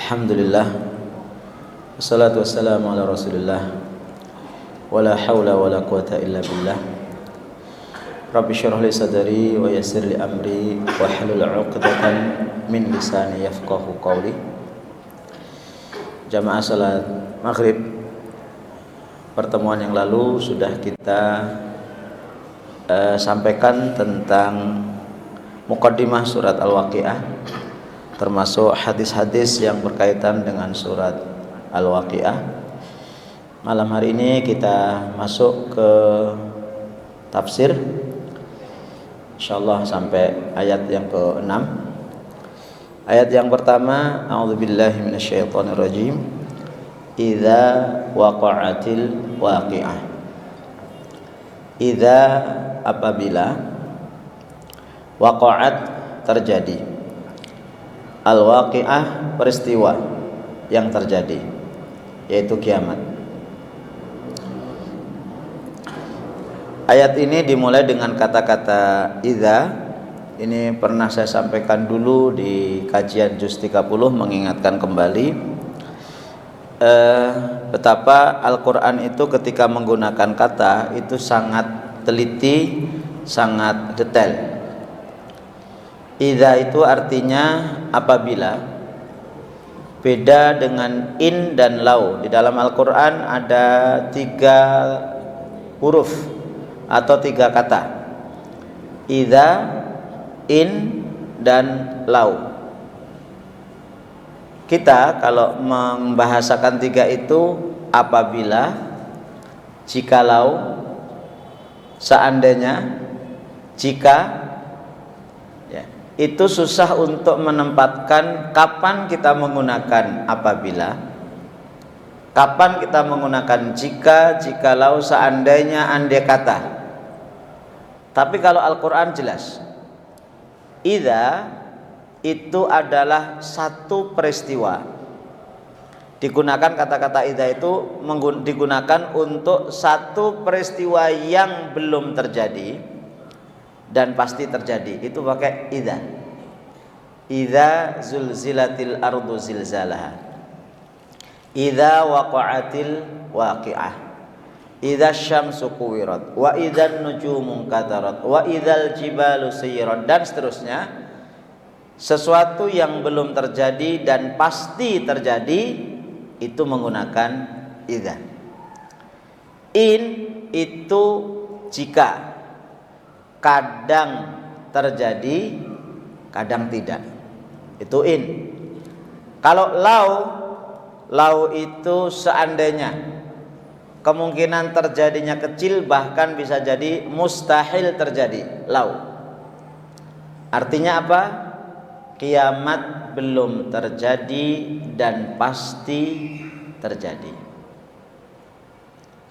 Alhamdulillah, wassalatu wassalamu ala rasulillah, wala hawla wala quwata illa billah. Rabbi syrah li sadri wa yassir li amri wa hlul 'uqdatan min lisani yafqahu qawli. Jamaah salat maghrib, pertemuan yang lalu sudah kita sampaikan tentang muqaddimah surat Al-Waqi'ah, termasuk hadis-hadis yang berkaitan dengan surat Al-Waqi'ah. Malam hari ini kita masuk ke tafsir, insyaallah sampai ayat yang ke-6. Ayat yang pertama, a'udzubillahi minasyaitonirrajim. Idza waqa'atil waqi'ah. Idza, apabila, waqa'at, terjadi, al-waqi'ah, peristiwa yang terjadi, yaitu kiamat. Ayat ini dimulai dengan kata-kata idza. Ini pernah saya sampaikan dulu di kajian juz 30, mengingatkan kembali betapa Al-Quran itu ketika menggunakan kata itu sangat teliti, sangat detail. Idza itu artinya apabila, beda dengan in dan lau. Di dalam Al-Quran ada 3 huruf atau 3 kata, idza, in, dan lau. Kita kalau membahasakan 3 itu apabila, jikalau, seandainya, jika. Itu susah untuk menempatkan kapan kita menggunakan apabila, kapan kita menggunakan jika, jikalau, seandainya, andai kata. Tapi kalau Al-Quran jelas, idza itu adalah satu peristiwa. Digunakan kata-kata idza itu digunakan untuk satu peristiwa yang belum terjadi dan pasti terjadi. Itu pakai idza. Idza zulzilatil ardu zilzalaha, idza waqa'atil waqi'ah, idza syamsu kuwirat, wa idzan nujumu kadarat, wa idzal jibalu sayyirat, dan seterusnya. Sesuatu yang belum terjadi dan pasti terjadi itu menggunakan idza. In itu jika, kadang terjadi, kadang tidak, itu in. Kalau lau itu seandainya, kemungkinan terjadinya kecil, bahkan bisa jadi mustahil terjadi. Lau artinya apa? Kiamat belum terjadi dan pasti terjadi.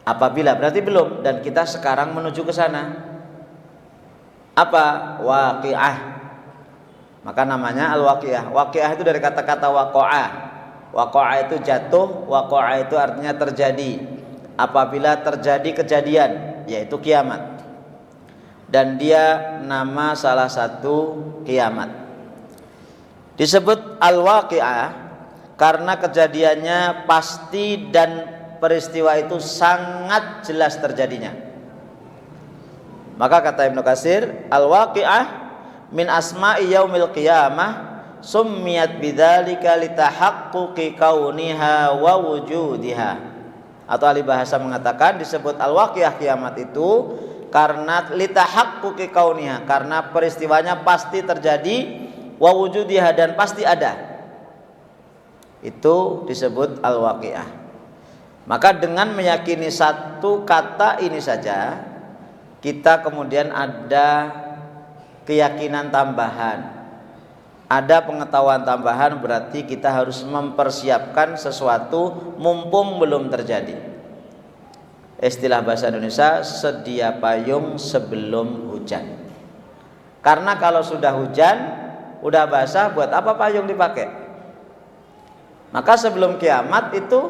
Apabila berarti belum, dan kita sekarang menuju ke sana. Apa? Waqi'ah. Maka namanya al-waqi'ah. Waqi'ah itu dari kata-kata waqa'a. Waqa'a itu jatuh, waqa'a itu artinya terjadi. Apabila terjadi kejadian, yaitu kiamat. Dan dia nama salah satu kiamat. Disebut al-waqi'ah karena kejadiannya pasti dan peristiwa itu sangat jelas terjadinya. Maka kata Ibnu Katsir, al-waqi'ah min asma'i yaumil qiyamah summiyat bidzalika litahaqquqi kauniha wa wujudiha. Atau ahli bahasa mengatakan disebut al-waqi'ah kiamat itu karena litahaqquqi kauniha, karena peristiwanya pasti terjadi, wa wujudiha, dan pasti ada. Itu disebut al-waqi'ah. Maka dengan meyakini satu kata ini saja, kita kemudian ada keyakinan tambahan, ada pengetahuan tambahan. Berarti kita harus mempersiapkan sesuatu mumpung belum terjadi. Istilah bahasa Indonesia, sedia payung sebelum hujan. Karena kalau sudah hujan, udah basah, buat apa payung dipakai? Maka sebelum kiamat itu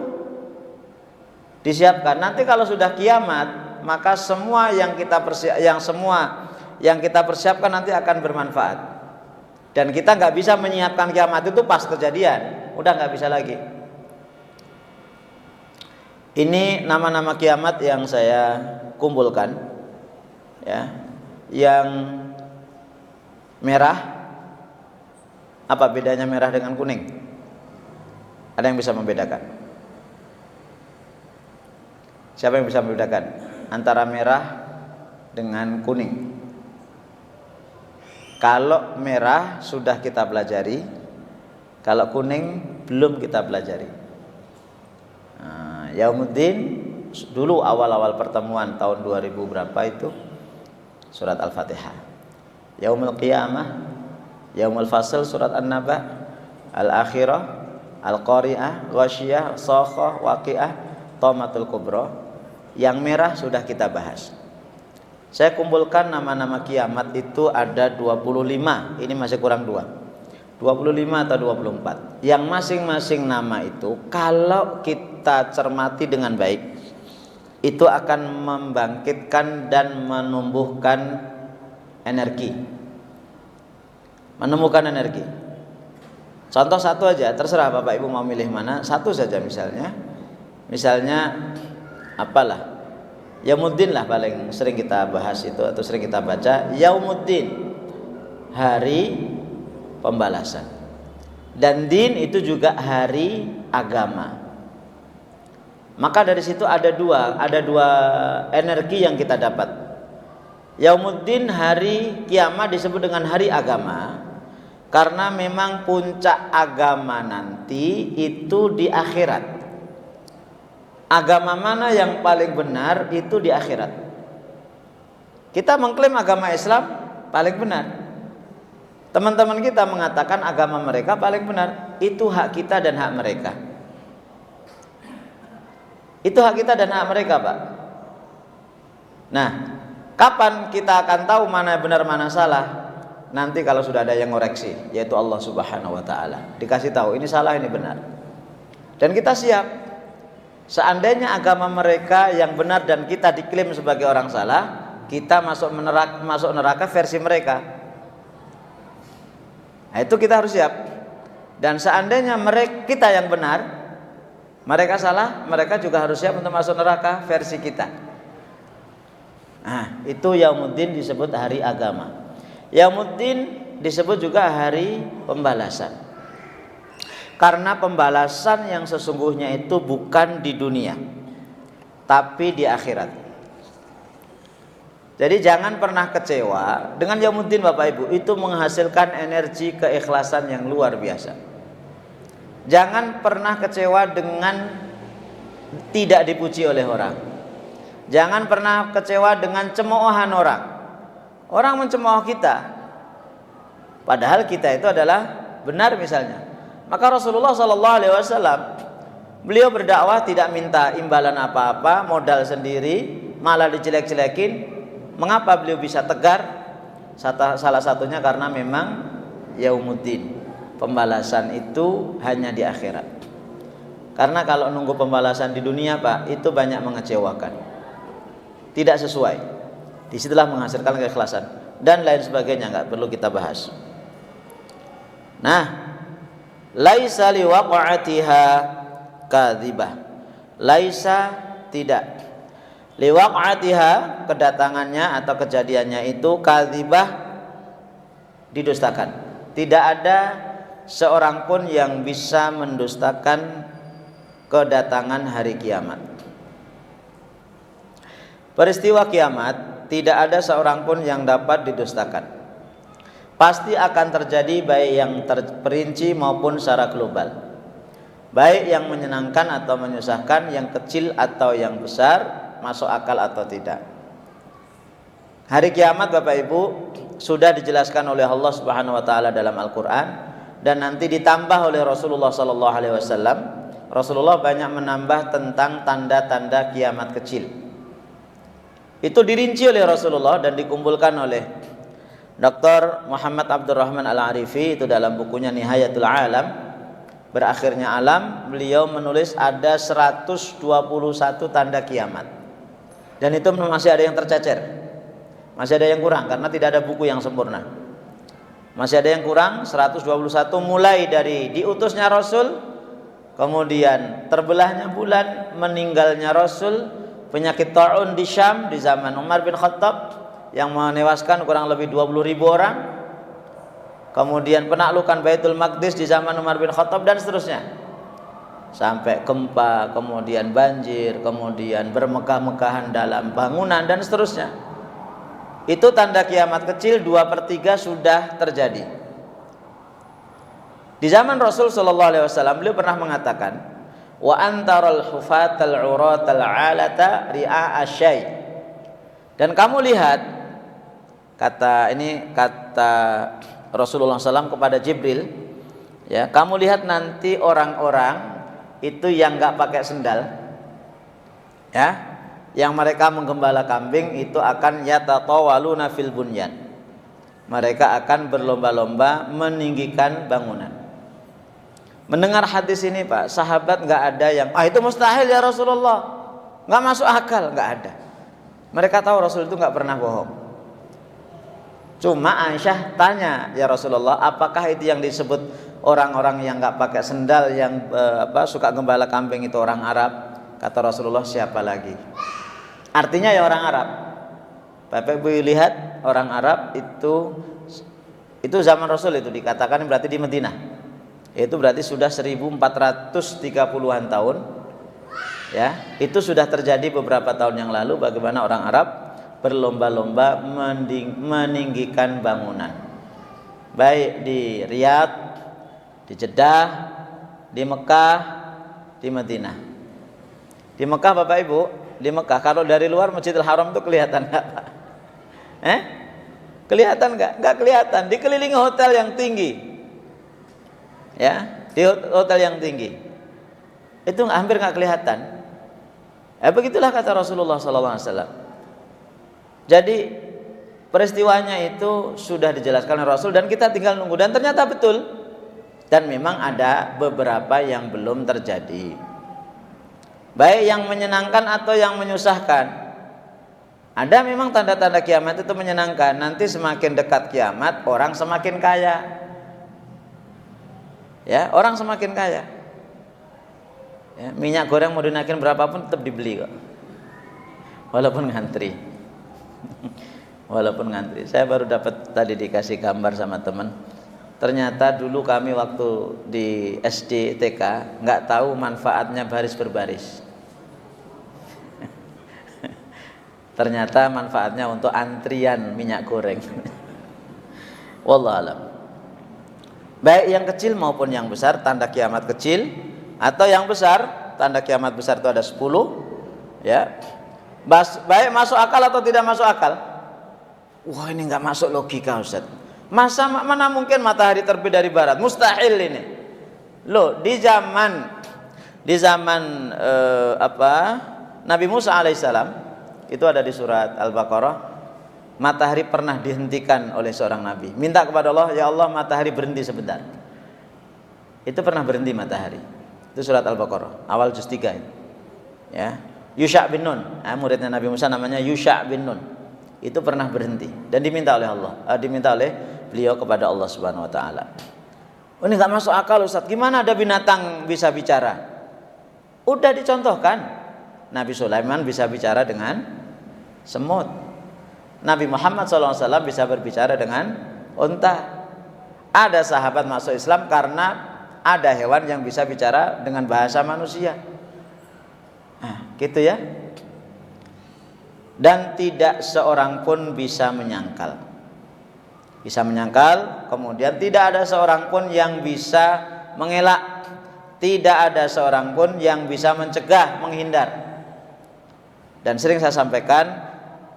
disiapkan. Nanti kalau sudah kiamat, maka semua yang kita persiapkan nanti akan bermanfaat. Dan kita nggak bisa menyiapkan kiamat itu pas kejadian. udah nggak bisa lagi. Ini nama-nama kiamat yang saya kumpulkan, ya. Yang merah, apa bedanya merah dengan kuning? Ada yang bisa membedakan? Siapa yang bisa membedakan antara merah dengan kuning? Kalau merah sudah kita pelajari, kalau kuning belum kita pelajari. Yaumuddin dulu awal-awal pertemuan tahun 2000 berapa itu surat Al-Fatihah. Yaumul Qiyamah, Yaumul Fasl surat An-Naba, Al-Akhirah, Al-Qari'ah, Ghasyiyah, Shakhah, Waqi'ah, Thamatul Kubra. Yang merah sudah kita bahas. Saya kumpulkan nama-nama kiamat itu ada 25. Ini masih kurang 2. 25 atau 24. Yang masing-masing nama itu kalau kita cermati dengan baik, itu akan membangkitkan dan menumbuhkan energi. Menemukan energi. Contoh satu aja, terserah Bapak Ibu mau milih mana, satu saja misalnya. Misalnya apalah? Yaumuddin lah paling sering kita bahas itu atau sering kita baca. Yaumuddin, hari pembalasan. Dan din itu juga hari agama. Maka dari situ ada dua energi yang kita dapat. Yaumuddin, hari kiamat, disebut dengan hari agama karena memang puncak agama nanti itu di akhirat. Agama mana yang paling benar itu di akhirat. Kita mengklaim agama Islam paling benar. Teman-teman kita mengatakan agama mereka paling benar. Itu hak kita dan hak mereka. Itu hak kita dan hak mereka, Pak. Nah, kapan kita akan tahu mana benar mana salah? Nanti kalau sudah ada yang ngoreksi, yaitu Allah Subhanahu wa taala. Dikasih tahu ini salah, ini benar. Dan kita siap. Seandainya agama mereka yang benar dan kita diklaim sebagai orang salah, kita masuk neraka versi mereka. Nah, itu kita harus siap. Dan seandainya kita yang benar, mereka salah, mereka juga harus siap untuk masuk neraka versi kita. Nah, itu Yaumuddin disebut hari agama. Yaumuddin disebut juga hari pembalasan. Karena pembalasan yang sesungguhnya itu bukan di dunia, tapi di akhirat. Jadi jangan pernah kecewa dengan Yaumuddin Bapak Ibu, itu menghasilkan energi keikhlasan yang luar biasa. Jangan pernah kecewa dengan tidak dipuji oleh orang. Jangan pernah kecewa dengan cemoohan orang. Orang mencemooh kita, padahal kita itu adalah benar misalnya. Maka Rasulullah SAW beliau berdakwah tidak minta imbalan apa-apa, modal sendiri, malah dijelek-jelekin. Mengapa beliau bisa tegar? Salah satunya karena memang Yaumuddin, pembalasan itu hanya di akhirat. Karena kalau nunggu pembalasan di dunia, Pak, itu banyak mengecewakan, tidak sesuai. Disitulah menghasilkan keikhlasan dan lain sebagainya, nggak perlu kita bahas. Nah, laisa liwaqa'atiha kadzibah. Laisa, tidak. Liwaqa'atiha, kedatangannya atau kejadiannya itu kadzibah, didustakan. Tidak ada seorang pun yang bisa mendustakan kedatangan hari kiamat. Peristiwa kiamat tidak ada seorang pun yang dapat didustakan. Pasti akan terjadi, baik yang terperinci maupun secara global, baik yang menyenangkan atau menyusahkan, yang kecil atau yang besar, masuk akal atau tidak. Hari kiamat Bapak Ibu sudah dijelaskan oleh Allah Subhanahu wa taala dalam Al-Qur'an dan nanti ditambah oleh Rasulullah sallallahu alaihi wasallam. Rasulullah banyak menambah tentang tanda-tanda kiamat kecil. Itu dirinci oleh Rasulullah dan dikumpulkan oleh Dr. Muhammad Abdurrahman Al-Arifi itu dalam bukunya Nihayatul Alam, berakhirnya alam. Beliau menulis ada 121 tanda kiamat. Dan itu masih ada yang tercecer, masih ada yang kurang karena tidak ada buku yang sempurna. Masih ada yang kurang 121, mulai dari diutusnya Rasul kemudian terbelahnya bulan, meninggalnya Rasul, penyakit taun di Syam di zaman Umar bin Khattab yang menewaskan kurang lebih 20.000 orang, kemudian penaklukan Baitul Maqdis di zaman Umar bin Khattab, dan seterusnya, sampai gempa, kemudian banjir, kemudian bermegah-megahan dalam bangunan, dan seterusnya. Itu tanda kiamat kecil 2/3 sudah terjadi. Di zaman Rasul sallallahu alaihi wasallam beliau pernah mengatakan, wa antaral hufatal uratal alata ri'a asyai. Dan kamu lihat, kata Rasulullah SAW kepada Jibril, ya, kamu lihat nanti orang-orang itu yang nggak pakai sendal, ya, yang mereka menggembala kambing itu akan yatatawaluna fil bunyan. Mereka akan berlomba-lomba meninggikan bangunan. Mendengar hadis ini, Pak, sahabat nggak ada yang itu mustahil ya Rasulullah, nggak masuk akal, nggak ada. Mereka tahu Rasul itu nggak pernah bohong. Cuma Aisyah tanya, ya Rasulullah, apakah itu yang disebut orang-orang yang nggak pakai sendal, yang suka gembala kambing itu orang Arab? Kata Rasulullah, siapa lagi? Artinya ya orang Arab. Bapak Ibu lihat, orang Arab itu zaman Rasul itu dikatakan berarti di Madinah. Itu berarti sudah 1430-an tahun. Ya, itu sudah terjadi beberapa tahun yang lalu, bagaimana orang Arab berlomba-lomba meninggikan bangunan. Baik di Riyadh, di Jeddah, di Mekah, di Madinah. Di Mekah, Bapak Ibu, di Mekah kalau dari luar Masjidil Haram itu kelihatan nggak, Pak? Kelihatan nggak? Nggak kelihatan. Dikelilingi hotel yang tinggi, ya, di hotel yang tinggi itu hampir nggak kelihatan. Begitulah kata Rasulullah SAW. Jadi peristiwanya itu sudah dijelaskan oleh Rasul dan kita tinggal nunggu, dan ternyata betul. Dan memang ada beberapa yang belum terjadi, baik yang menyenangkan atau yang menyusahkan. Ada memang tanda-tanda kiamat itu menyenangkan. Nanti semakin dekat kiamat, orang semakin kaya. Ya, orang semakin kaya. Ya, minyak goreng mau dinaikin berapapun tetap dibeli kok. Walaupun ngantri. Walaupun ngantri. Saya baru dapat tadi dikasih gambar sama teman. Ternyata dulu kami waktu di SD TK nggak tahu manfaatnya baris berbaris. Ternyata manfaatnya untuk antrian minyak goreng. Wallahu alam. Baik yang kecil maupun yang besar tanda kiamat kecil, atau yang besar tanda kiamat besar itu ada 10, ya. Baik masuk akal atau tidak masuk akal. Wah, ini nggak masuk logika, Ustaz. Mana mungkin matahari terbit dari barat? Mustahil ini. Loh, di zaman Nabi Musa alaihissalam, itu ada di surat Al-Baqarah, matahari pernah dihentikan oleh seorang nabi. Minta kepada Allah, ya Allah, matahari berhenti sebentar. Itu pernah berhenti matahari. Itu surat Al-Baqarah, awal juz 3 itu. Ya. Yusha' bin Nun, muridnya Nabi Musa namanya Yusha' bin Nun. Itu pernah berhenti dan diminta oleh beliau kepada Allah Subhanahu wa taala. Ini enggak masuk akal, Ustaz. Gimana ada binatang bisa bicara? Udah dicontohkan. Nabi Sulaiman bisa bicara dengan semut. Nabi Muhammad SAW bisa berbicara dengan unta. Ada sahabat masuk Islam karena ada hewan yang bisa bicara dengan bahasa manusia. Nah, gitu ya. Dan tidak seorang pun bisa menyangkal. Bisa menyangkal, kemudian tidak ada seorang pun yang bisa mengelak. Tidak ada seorang pun yang bisa mencegah, menghindar. Dan sering saya sampaikan,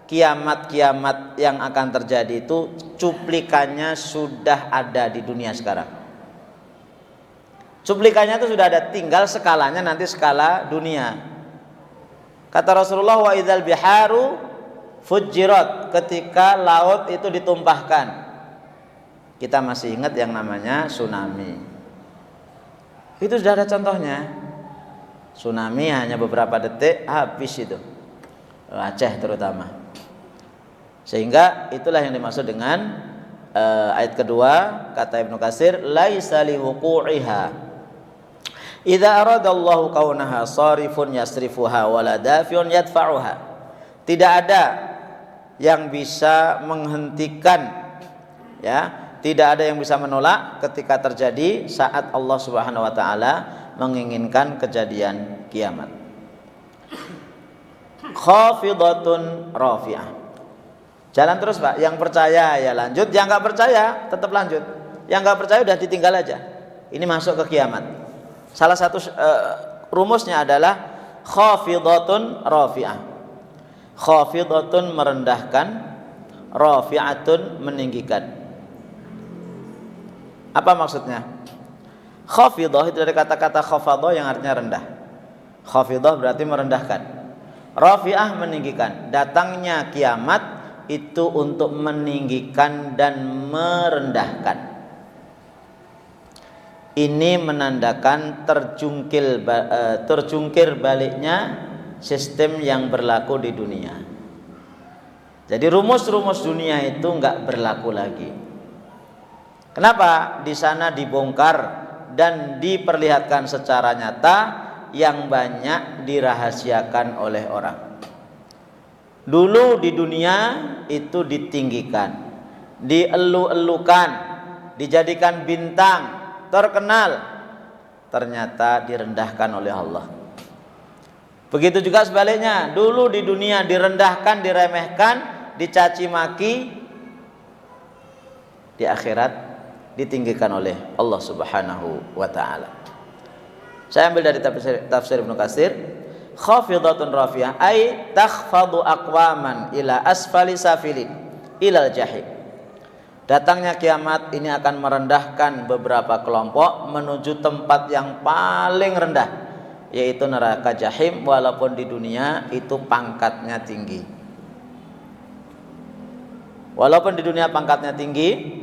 kiamat-kiamat yang akan terjadi itu cuplikannya sudah ada di dunia sekarang. Cuplikannya itu sudah ada, tinggal skalanya nanti skala dunia. Kata Rasulullah, wa idzal biharu fujirat, ketika laut itu ditumpahkan. Kita masih ingat yang namanya tsunami. Itu sudah ada contohnya. Tsunami hanya beberapa detik habis itu. Aceh terutama. Sehingga itulah yang dimaksud dengan ayat kedua, kata Ibnu Katsir, laisa liwuqu'iha Idza aradallahu kaunaha sarifun yasrifuha wala dafiun yadfa'uha. Tidak ada yang bisa menghentikan, ya, tidak ada yang bisa menolak ketika terjadi saat Allah Subhanahu wa taala menginginkan kejadian kiamat. Khafidatun rafi'ah. Jalan terus, Pak. Yang percaya ya lanjut, yang enggak percaya tetap lanjut. Yang enggak percaya udah ditinggal aja. Ini masuk ke kiamat. Salah satu rumusnya adalah khafidatun rafi'ah. Khafidatun merendahkan, rafi'atun meninggikan. Apa maksudnya? Khafidah itu dari kata-kata khafadha yang artinya rendah. Khafidah berarti merendahkan. Rafi'ah meninggikan. Datangnya kiamat itu untuk meninggikan dan merendahkan. Ini menandakan terjungkir baliknya sistem yang berlaku di dunia. Jadi rumus-rumus dunia itu enggak berlaku lagi. Kenapa? Di sana dibongkar dan diperlihatkan secara nyata yang banyak dirahasiakan oleh orang. Dulu di dunia itu ditinggikan, dielu-elukan, dijadikan bintang, terkenal, ternyata direndahkan oleh Allah. Begitu juga sebaliknya, dulu di dunia direndahkan, diremehkan, dicaci maki, di akhirat ditinggikan oleh Allah Subhanahu wa taala. Saya ambil dari tafsir Ibnu Katsir, khafidatun rafi'ah ay takhfadu aqwaman ila asfali safilin ilal jahim. Datangnya kiamat ini akan merendahkan beberapa kelompok menuju tempat yang paling rendah, yaitu neraka jahim, walaupun di dunia itu pangkatnya tinggi. Walaupun di dunia pangkatnya tinggi,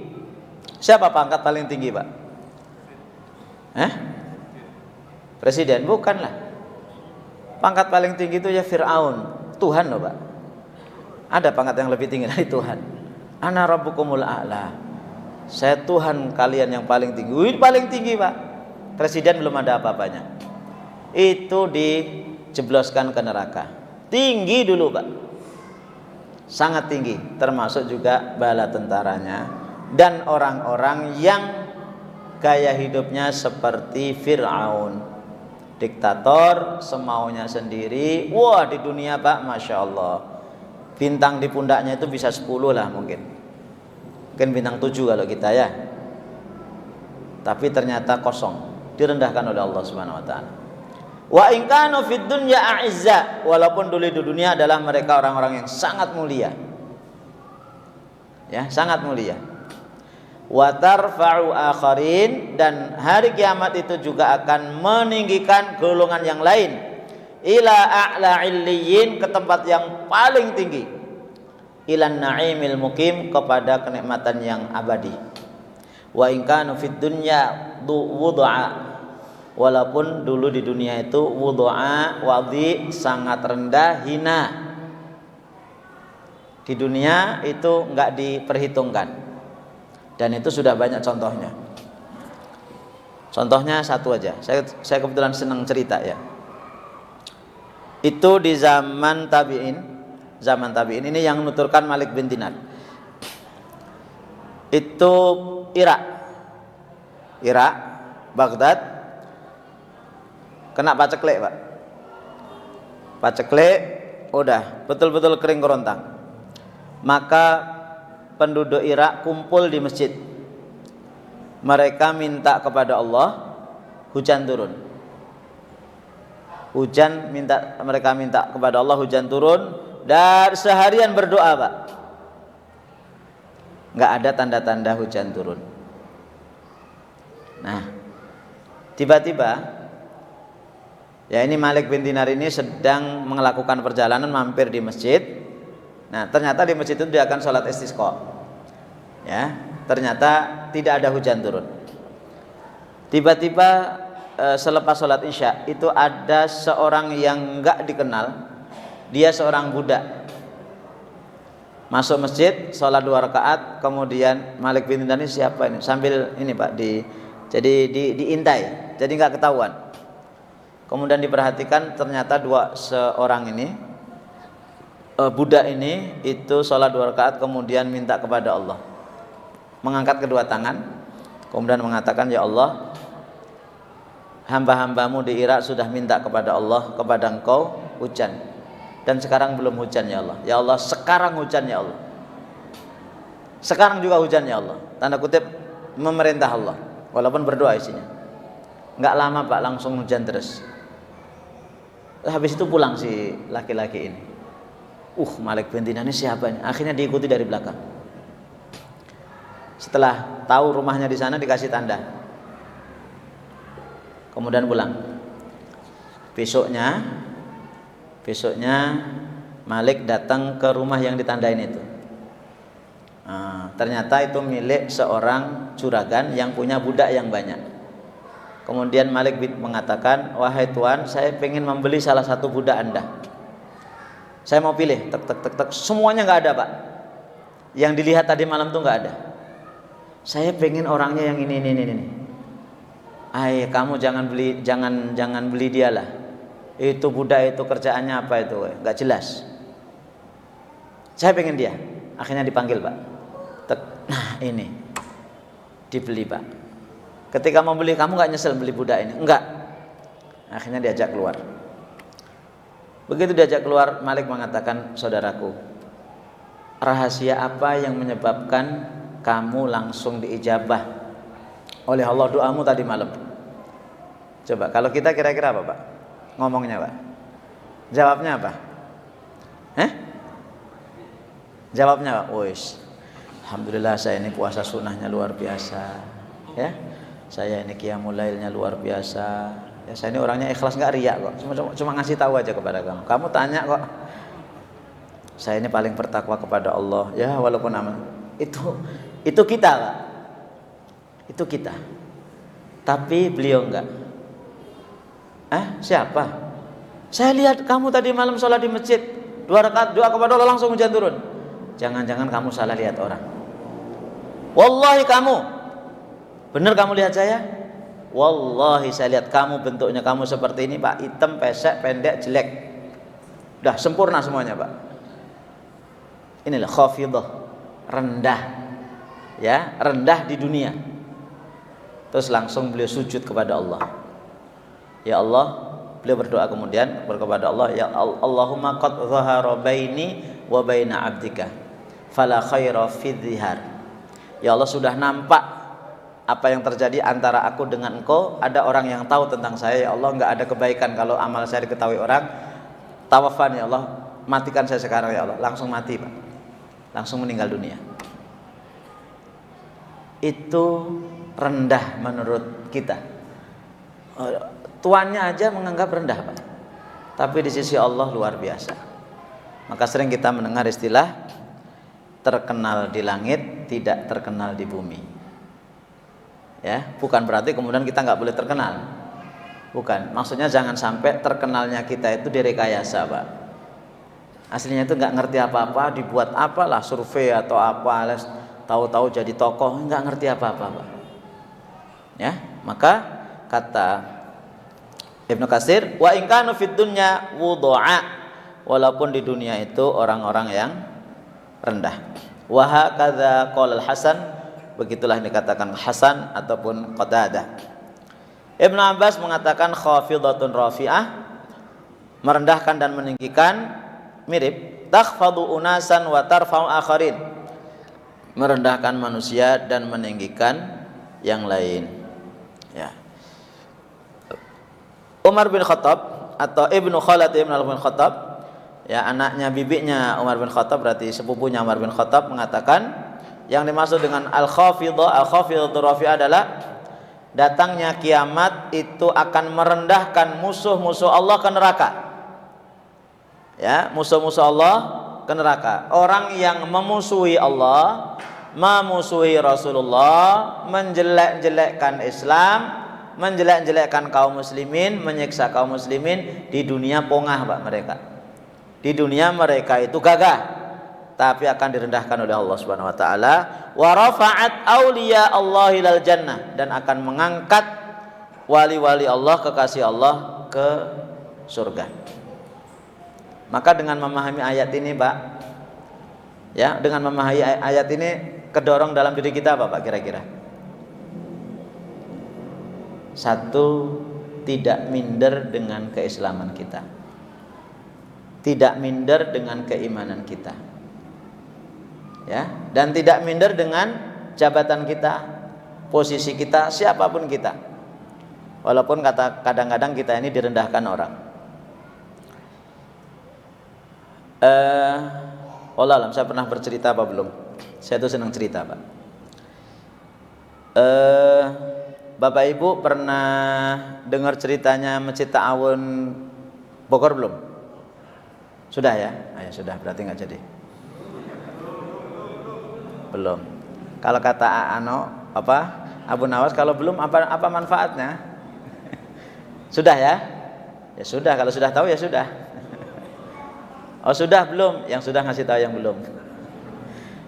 siapa pangkat paling tinggi, Pak? Presiden? Bukanlah. Pangkat paling tinggi itu ya Fir'aun, Tuhan loh, Pak. Ada pangkat yang lebih tinggi dari Tuhan. Ana rabbukumul a'la. Saya Tuhan kalian yang paling tinggi. Wih, paling tinggi, Pak. Presiden belum ada apa-apanya. Itu dijebloskan ke neraka. Tinggi dulu, Pak. Sangat tinggi, termasuk juga bala tentaranya dan orang-orang yang gaya hidupnya seperti Fir'aun. Diktator, semaunya sendiri. Wah, di dunia, Pak, Masya Allah, bintang di pundaknya itu bisa 10 lah mungkin bintang 7 kalau kita ya. Tapi ternyata kosong, direndahkan oleh Allah Subhanahu wa taala. Wa in kanu fid dunya a'izza, walaupun dulu di dunia adalah mereka orang-orang yang sangat mulia. Ya, sangat mulia. Wa tarfa'u akharin, dan hari kiamat itu juga akan meninggikan golongan yang lain ila a'la illiyin, ke tempat yang paling tinggi, ilan na'imil muqim, kepada kenikmatan yang abadi. Wa in kanu fid dunya wud'a, walaupun dulu di dunia itu wud'a, wadhi, sangat rendah, hina. Di dunia itu enggak diperhitungkan. Dan itu sudah banyak contohnya. Contohnya satu aja. Saya kebetulan senang cerita ya. Itu di zaman tabi'in. Zaman tabi'in ini yang menuturkan Malik bin Dinar. Itu Irak, Baghdad, kena paceklik, Pak. Paceklik, udah betul-betul kering kerontang. Maka penduduk Irak kumpul di masjid. Mereka minta kepada Allah hujan turun. Mereka minta kepada Allah hujan turun, dan seharian berdoa, Pak. Nggak ada tanda-tanda hujan turun. Nah, tiba-tiba ya, ini Malik bin Dinar ini sedang melakukan perjalanan, mampir di masjid. Nah, ternyata di masjid itu dia akan sholat istisqa. Ya, ternyata tidak ada hujan turun. Tiba-tiba selepas sholat isya itu ada seorang yang enggak dikenal. Dia seorang budak masuk masjid, sholat 2 rakaat. Kemudian Malik bin Dinar ini siapa ini? Sambil ini, Pak, jadi diintai, jadi enggak ketahuan. Kemudian diperhatikan ternyata seorang ini, budak ini itu sholat 2 rakaat kemudian minta kepada Allah, mengangkat kedua tangan, kemudian mengatakan, ya Allah, hamba-hambamu di Irak sudah minta kepada Allah, kepada Engkau hujan, dan sekarang belum hujan ya Allah. Ya Allah, sekarang hujan ya Allah. Sekarang juga hujan ya Allah. Tanda kutip memerintah Allah, walaupun berdoa isinya. Nggak lama Pak, langsung hujan terus. Habis itu pulang si laki-laki ini. Malik bin Dinar ini siapa ini? Akhirnya diikuti dari belakang. Setelah tahu rumahnya di sana, dikasih tanda. Kemudian pulang. Besoknya Malik datang ke rumah yang ditandain itu. Ternyata itu milik seorang juragan yang punya budak yang banyak. Kemudian Malik mengatakan, wahai tuan, saya ingin membeli salah satu budak Anda. Saya mau pilih, tek, semuanya nggak ada Pak. Yang dilihat tadi malam tuh nggak ada. Saya pengen orangnya yang ini. Kamu jangan beli dia lah. Itu budak itu kerjaannya apa itu? Nggak jelas. Saya pengen dia. Akhirnya dipanggil Pak. Nah ini dibeli Pak. Ketika mau beli, kamu nggak nyesel beli budak ini? Enggak. Akhirnya diajak keluar. Begitu diajak keluar, Malik mengatakan, saudaraku, rahasia apa yang menyebabkan kamu langsung diijabah oleh Allah doamu tadi malam? Coba kalau kita kira-kira apa Pak ngomongnya Pak? Jawabnya apa? Jawabnya Pak, alhamdulillah saya ini puasa sunnahnya luar biasa ya. Saya ini qiyamul lailnya luar biasa. Ya, saya ini orangnya ikhlas, nggak riak kok. Cuma ngasih tahu aja kepada kamu. Kamu tanya kok. Saya ini paling bertakwa kepada Allah. Ya, walaupun aman. Itu kita, Pak. Itu kita. Tapi beliau enggak. Siapa? Saya lihat kamu tadi malam sholat di masjid 2 rakaat doa kepada Allah, langsung hujan turun. Jangan-jangan kamu salah lihat orang. Wallahi kamu. Benar kamu lihat saya? Wallahi saya lihat kamu, bentuknya kamu seperti ini Pak, hitam, pesek, pendek, jelek. Udah sempurna semuanya Pak. Inilah khafidah, rendah. Ya, rendah di dunia. Terus langsung beliau sujud kepada Allah. Ya Allah, beliau berdoa kemudian kepada Allah, ya Allahumma qad dhahara baini wa baina 'abdika fala khaira fi dhihar. Ya Allah, sudah nampak apa yang terjadi antara aku dengan engkau. Ada orang yang tahu tentang saya, ya Allah, enggak ada kebaikan kalau amal saya diketahui orang. Tawafan ya Allah, matikan saya sekarang ya Allah. Langsung mati Pak, langsung meninggal dunia. Itu rendah menurut kita. Tuannya aja menganggap rendah Pak, tapi di sisi Allah luar biasa. Maka sering kita mendengar istilah terkenal di langit, tidak terkenal di bumi. Ya, bukan berarti kemudian kita nggak boleh terkenal. Bukan, maksudnya jangan sampai terkenalnya kita itu direkayasa Pak. Aslinya itu nggak ngerti apa-apa, dibuat apalah survei atau apa, tahu-tahu jadi tokoh, nggak ngerti apa-apa Pak. Ya, maka kata Ibnu Katsir, wa in kanu fid dunya wudu'a, walaupun di dunia itu orang-orang yang rendah. Wa hakadza qala al-Hasan, begitulah yang dikatakan Hasan ataupun Qatadah. Ibnu Abbas mengatakan khafidatun rafi'ah, merendahkan dan meninggikan, mirip takhfadu unasan wa tarfa'u akharin, merendahkan manusia dan meninggikan yang lain. Ya. Umar bin Khattab atau Ibnu Khalid bin Khattab, ya, anaknya bibinya Umar bin Khattab, berarti sepupunya Umar bin Khattab, mengatakan yang dimaksud dengan al-khafidatu rafi'ah adalah datangnya kiamat itu akan merendahkan musuh-musuh Allah ke neraka. Ya, musuh-musuh Allah ke neraka. Orang yang memusuhi Allah, memusuhi Rasulullah, menjelek-jelekkan Islam, menjelek-jelekkan kaum muslimin, menyiksa kaum muslimin, di dunia pongah Pak mereka. Di dunia mereka itu gagah, tapi akan direndahkan oleh Allah Subhanahu wa taala. Wa rafa'at auliya Allah ilal jannah, dan akan mengangkat wali-wali Allah, kekasih Allah ke surga. Maka dengan memahami ayat ini, Pak, ya, dengan memahami ayat ini kedorong dalam diri kita apa, Pak, kira-kira? Satu, tidak minder dengan keislaman kita, tidak minder dengan keimanan kita, ya, dan tidak minder dengan jabatan kita, posisi kita, siapapun kita, walaupun kadang-kadang kita ini direndahkan orang. Wallah alam, saya pernah bercerita apa belum? Saya tuh senang cerita, Pak. Bapak Ibu pernah dengar ceritanya Masjid Ta'awun Bogor belum? Sudah ya? Ya sudah, berarti nggak jadi. Belum. Kalau kata Abu Nawas, kalau belum apa manfaatnya? Sudah ya? Ya sudah, kalau sudah tahu ya sudah. Oh sudah belum? Yang sudah ngasih tahu yang belum.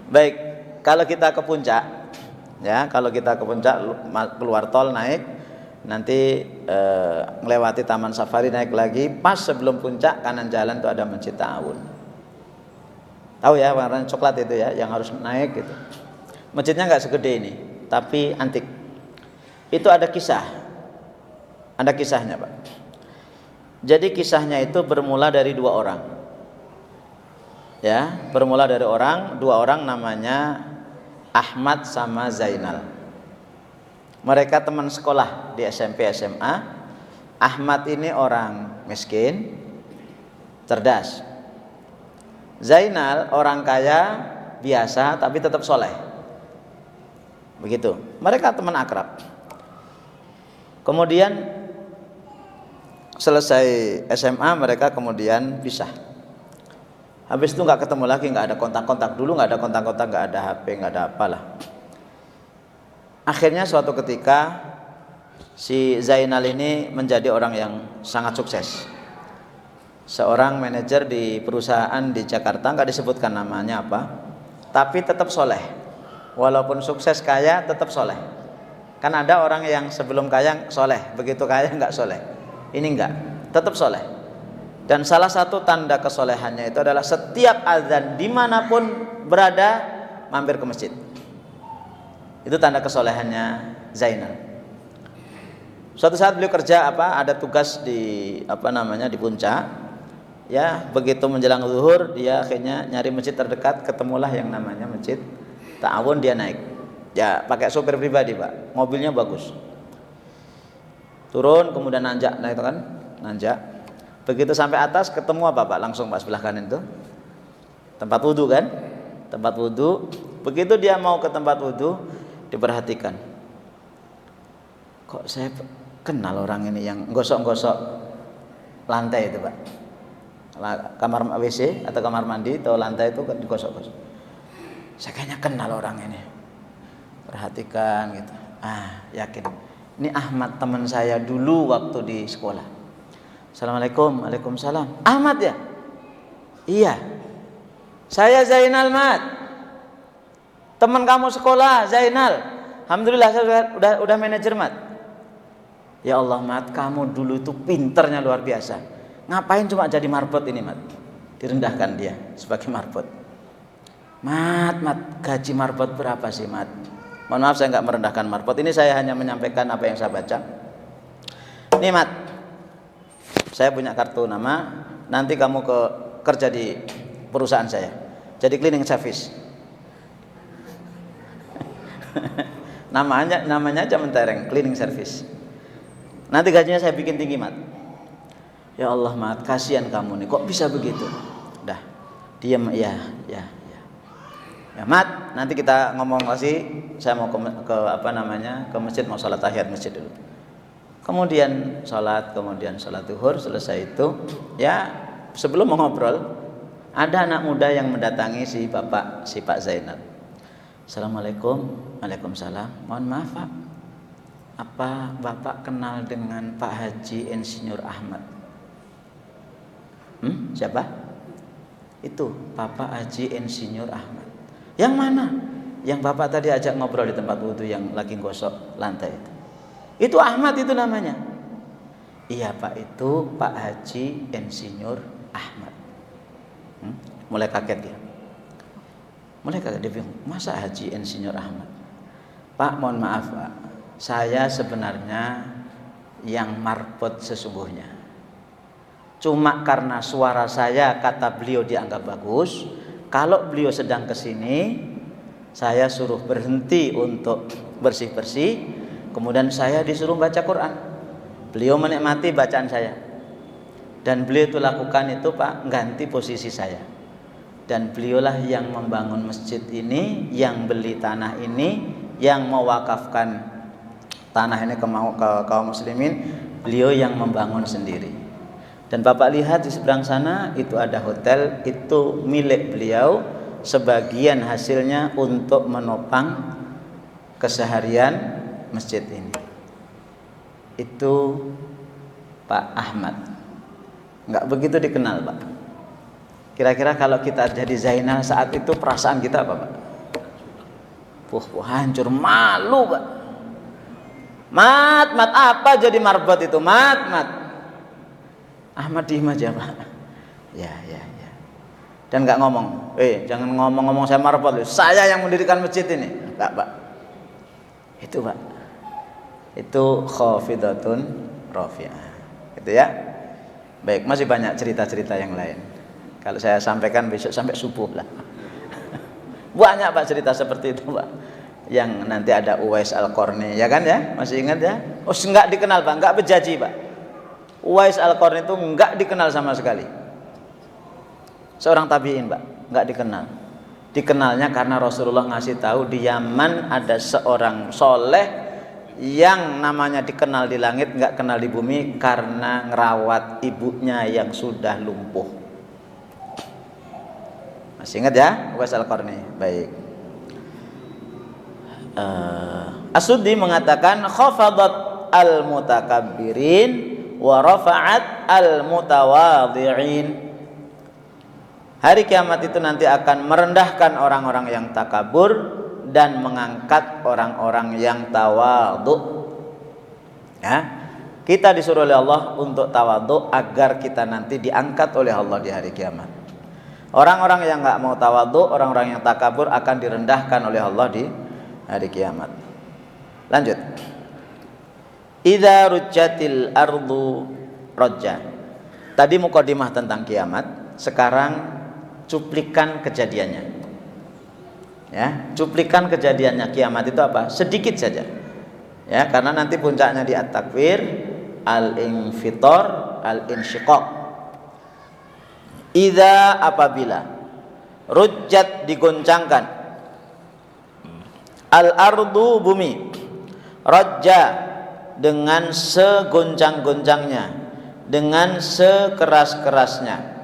Baik, kalau kita ke puncak, ya, kalau kita ke puncak keluar tol naik, nanti melewati Taman Safari naik lagi, pas sebelum puncak kanan jalan itu ada Masjid Ta'awun. Tahu ya, warna coklat itu ya, yang harus naik gitu. Masjidnya nggak segede ini, tapi antik. Itu ada kisahnya, Pak. Jadi kisahnya itu bermula dari dua orang. Ya, bermula dari dua orang namanya Ahmad sama Zainal. Mereka teman sekolah di SMP SMA. Ahmad ini orang miskin, cerdas. Zainal orang kaya biasa tapi tetap soleh. Begitu. Mereka teman akrab. Kemudian selesai SMA mereka kemudian pisah. Habis itu nggak ketemu lagi, nggak ada kontak-kontak. Dulu nggak ada kontak-kontak, nggak ada HP, nggak ada apalah. Akhirnya suatu ketika si Zainal ini menjadi orang yang sangat sukses. Seorang manajer di perusahaan di Jakarta, nggak disebutkan namanya apa, tapi tetap soleh. Walaupun sukses kaya tetap soleh. Kan ada orang yang sebelum kaya soleh, begitu kaya nggak soleh. Ini nggak, tetap soleh. Dan salah satu tanda kesolehannya itu adalah setiap azan dimanapun berada mampir ke masjid. Itu tanda kesolehannya Zainal. Suatu saat beliau kerja ada tugas di di puncak. Ya, begitu menjelang zuhur dia akhirnya nyari masjid terdekat, ketemulah yang namanya Masjid Ta'awun, dia naik. Ya, pakai sopir pribadi, Pak. Mobilnya bagus. Turun kemudian nanjak, nah itu kan, nanjak. Begitu sampai atas ketemu apa, Pak? Langsung Pak sebelah kanan itu tempat wudhu kan? Tempat wudhu. Begitu dia mau ke tempat wudhu, diperhatikan. Kok saya kenal orang ini yang gosok-gosok lantai itu, Pak? Kamar WC atau kamar mandi atau lantai itu kan digosok-gosok. Saya kayaknya kenal orang ini. Perhatikan gitu. Yakin. Ini Ahmad teman saya dulu waktu di sekolah. Assalamualaikum. Waalaikumsalam. Ahmad ya? Iya. Saya Zainal, Mat. Teman kamu sekolah, Zainal. Alhamdulillah saya udah manajer, Mat. Ya Allah, Mat, kamu dulu itu pinternya luar biasa. Ngapain cuma jadi marbot ini, Mat? Direndahkan dia sebagai marbot. Mat, gaji marbot berapa sih, Mat? Mohon maaf saya nggak merendahkan marbot. Ini saya hanya menyampaikan apa yang saya baca. Nih, Mat, saya punya kartu nama, nanti kamu kerja di perusahaan saya, jadi cleaning service. namanya aja mentereng, cleaning service. Nanti gajinya saya bikin tinggi, Mat. Ya Allah, Mat, kasihan kamu nih, kok bisa begitu? Dah, diam ya, Mat, nanti kita ngomong lagi. Saya mau ke masjid, mau sholat tahiyat masjid dulu. Kemudian sholat zuhur, selesai itu ya, sebelum mengobrol ada anak muda yang mendatangi si Pak Zainal. Assalamualaikum. Waalaikumsalam. Mohon maaf, Pak, apa Bapak kenal dengan Pak Haji Insinyur Ahmad? Siapa? Itu Bapak Haji Insinyur Ahmad. Yang mana? Yang Bapak tadi ajak ngobrol di tempat wudhu yang lagi gosok lantai itu. Itu Ahmad itu namanya. Iya Pak, itu Pak Haji Insinyur Ahmad. Mulai kaget dia. Mulai kaget dia bingung, masa Haji Insinyur Ahmad? Pak, mohon maaf Pak, saya sebenarnya yang marbot sesungguhnya. Cuma karena suara saya, kata beliau, dianggap bagus. Kalau beliau sedang kesini, saya suruh berhenti untuk bersih-bersih. Kemudian saya disuruh baca Quran. Beliau menikmati bacaan saya. Dan beliau itu lakukan itu Pak, ganti posisi saya. Dan beliaulah yang membangun masjid ini, yang beli tanah ini, yang mewakafkan tanah ini ke kaum muslimin. Beliau yang membangun sendiri. Dan Bapak lihat di seberang sana itu ada hotel, itu milik beliau. Sebagian hasilnya untuk menopang keseharian masjid ini. Itu Pak Ahmad. Enggak begitu dikenal Pak. Kira-kira kalau kita jadi Zainal saat itu perasaan kita apa Pak? Hancur, malu Pak. Mat apa jadi marbot itu? Mat. Ahmad diem aja Pak. Ya. Dan nggak ngomong. Jangan ngomong-ngomong saya marbot. Saya yang mendirikan masjid ini. Enggak Pak. Itu Pak. Itu khafidatun rafi'ah. Gitu ya. Baik, masih banyak cerita-cerita yang lain. Kalau saya sampaikan besok sampai subuh lah. Banyak Pak cerita seperti itu Pak. Yang nanti ada Uwais Al-Qarni, ya kan ya? Masih ingat ya? Oh, enggak dikenal Pak, enggak berjanji Pak. Uwais Al-Qarni itu enggak dikenal sama sekali. Seorang tabi'in Pak, enggak dikenal. Dikenalnya karena Rasulullah ngasih tahu di Yaman ada seorang soleh yang namanya dikenal di langit, enggak kenal di bumi karena ngerawat ibunya yang sudah lumpuh. Masih ingat ya Uwais Al-Qarni? Baik. As-Suddi mengatakan khafadat al-mutakabbirin wa rafa'at al-mutawadhi'in. Hari kiamat itu nanti akan merendahkan orang-orang yang takabur dan mengangkat orang-orang yang tawadhu. Ya, kita disuruh oleh Allah untuk tawadhu agar kita nanti diangkat oleh Allah di hari kiamat. Orang-orang yang enggak mau tawadhu, orang-orang yang takabur akan direndahkan oleh Allah di hari kiamat. Lanjut. Idza rujjatil ardu rajja. Tadi mukadimah tentang kiamat, sekarang cuplikan kejadiannya. Ya, cuplikan kejadiannya kiamat itu apa? Sedikit saja. Ya, karena nanti puncaknya di at-takwir, al-infitar, al-insyiqaq. Idza apabila rujjat digoncangkan, al-ardu bumi, rajja dengan segoncang-goncangnya, dengan sekeras-kerasnya.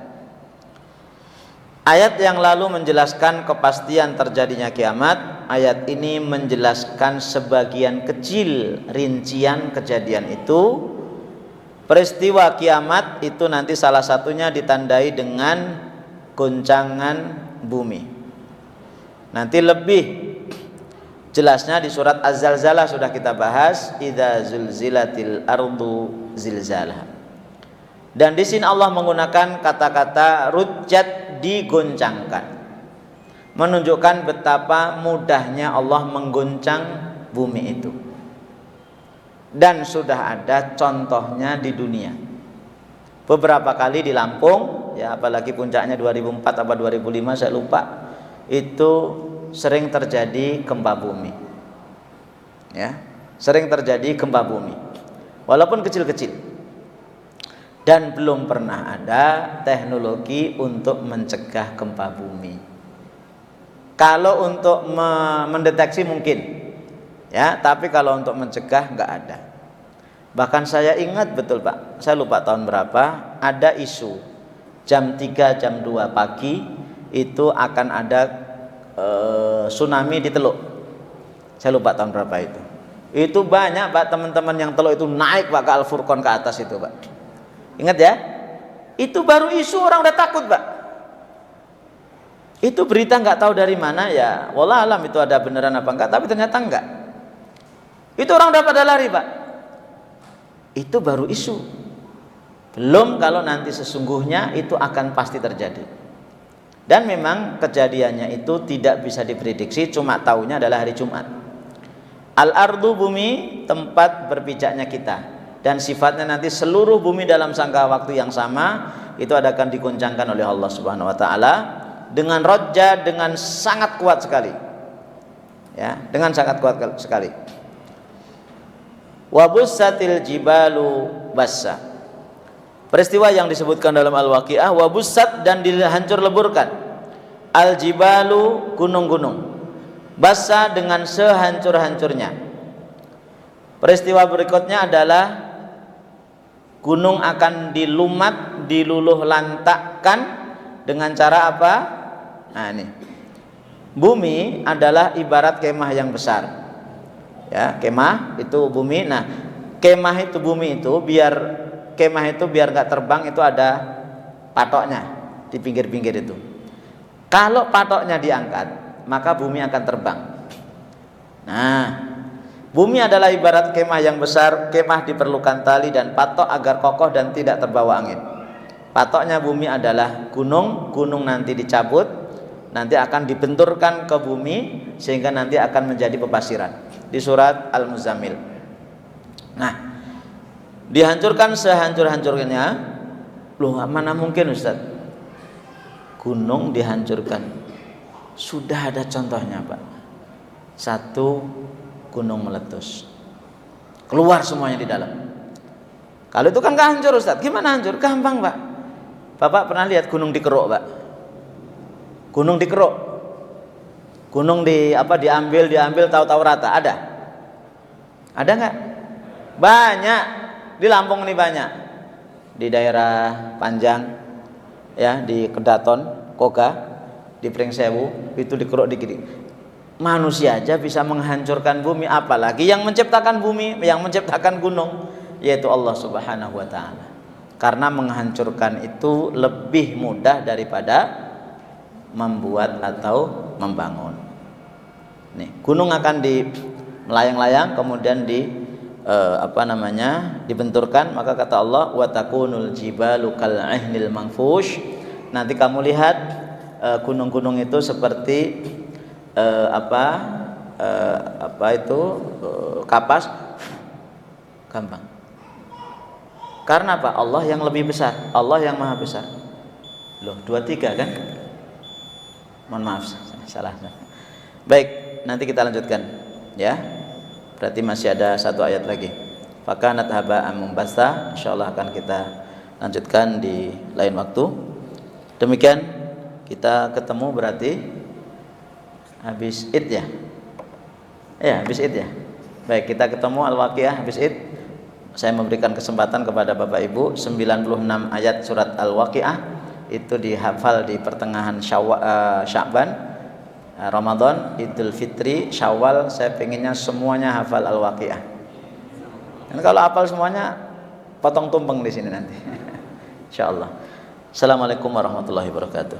Ayat yang lalu menjelaskan kepastian terjadinya kiamat. Ayat ini menjelaskan sebagian kecil rincian kejadian itu. Peristiwa kiamat itu nanti salah satunya ditandai dengan goncangan bumi. Nanti lebih jelasnya di surat Az-Zalzalah sudah kita bahas, idza zulzilatil ardu zilzalaha. Dan di sini Allah menggunakan kata-kata rujjat, digoncangkan, menunjukkan betapa mudahnya Allah menggoncang bumi itu. Dan sudah ada contohnya di dunia. Beberapa kali di Lampung, ya apalagi puncaknya 2004 atau 2005 saya lupa, itu sering terjadi gempa bumi. Ya, sering terjadi gempa bumi. Walaupun kecil-kecil. Dan belum pernah ada teknologi untuk mencegah gempa bumi. Kalau untuk mendeteksi mungkin, ya, tapi kalau untuk mencegah nggak ada. Bahkan saya ingat betul Pak, saya lupa tahun berapa, ada isu jam 3 jam 2 pagi itu akan ada tsunami di Teluk. Saya lupa tahun berapa itu. Itu banyak Pak teman-teman yang Teluk itu naik Pak ke Al-Furqan ke atas itu Pak. Ingat ya, itu baru isu orang udah takut Pak. Itu berita nggak tahu dari mana ya, wallah alam itu ada beneran apa enggak, tapi ternyata enggak. Itu orang udah pada lari Pak. itu baru isu. Belum kalau nanti sesungguhnya itu akan pasti terjadi. Dan memang kejadiannya itu tidak bisa diprediksi, cuma tahunya adalah hari Jumat. Al-ardu, bumi, tempat berpijaknya kita, dan sifatnya nanti seluruh bumi dalam sangka waktu yang sama itu akan diguncangkan oleh Allah Subhanahu wa taala dengan rojja, dengan sangat kuat sekali. Ya, dengan sangat kuat sekali. Wa bussatil jibalu bassa. Peristiwa yang disebutkan dalam Al-Waqiah, wa bussat, dan dihancur leburkan. Al jibalu, gunung-gunung. Bassa, dengan sehancur-hancurnya. Peristiwa berikutnya adalah gunung akan dilumat, diluluh lantakkan dengan cara apa? Nah ini, bumi adalah ibarat kemah yang besar. Ya, kemah itu bumi. Nah, kemah itu bumi itu biar nggak terbang itu ada patoknya di pinggir-pinggir itu. Kalau patoknya diangkat, maka bumi akan terbang. Nah, bumi adalah ibarat kemah yang besar. Kemah diperlukan tali dan patok agar kokoh dan tidak terbawa angin. Patoknya bumi adalah gunung. Gunung nanti dicabut, nanti akan dibenturkan ke bumi sehingga nanti akan menjadi pepasiran. Di surat Al-Muzammil. Nah, dihancurkan sehancur-hancurnya. Loh, mana mungkin Ustaz? Gunung dihancurkan. Sudah ada contohnya, Pak. Satu gunung meletus, keluar semuanya di dalam. Kalau itu kan gak hancur Ustaz. Gimana hancur? Gampang, Pak. Bapak pernah lihat gunung dikeruk, Pak? Gunung dikeruk. Gunung diambil tahu-tahu rata. Ada nggak? Banyak. Di Lampung ini banyak. Di daerah Panjang, ya, di Kedaton, Koga, di Pringsewu, itu dikeruk dikit. Manusia aja bisa menghancurkan bumi, apalagi yang menciptakan bumi, yang menciptakan gunung, yaitu Allah Subhanahu wa taala. Karena menghancurkan itu lebih mudah daripada membuat atau membangun. Nih, gunung akan melayang-layang kemudian dibenturkan, maka kata Allah, wa takunul jibalu kal ihnil manfush. Nanti kamu lihat gunung-gunung itu seperti kapas. Gampang. Karena apa? Allah yang lebih besar, Allah yang maha besar. Loh, 2-3 kan? Mohon maaf, salah. Baik, nanti kita lanjutkan, ya. Berarti masih ada 1 ayat lagi. Fakanat haba'an mumbassa. Insyaallah akan kita lanjutkan di lain waktu. Demikian, kita ketemu berarti habis Id ya? Ya, habis Id ya. Baik, kita ketemu Al-Waqiah habis Id. Saya memberikan kesempatan kepada Bapak Ibu 96 ayat surat Al-Waqiah itu dihafal di pertengahan Sya'ban, Ramadan, Idul Fitri, Syawal. Saya pengennya semuanya hafal Al-Waqiah. Dan kalau hafal semuanya, potong tumpeng di sini nanti. Insyaallah. Assalamualaikum warahmatullahi wabarakatuh.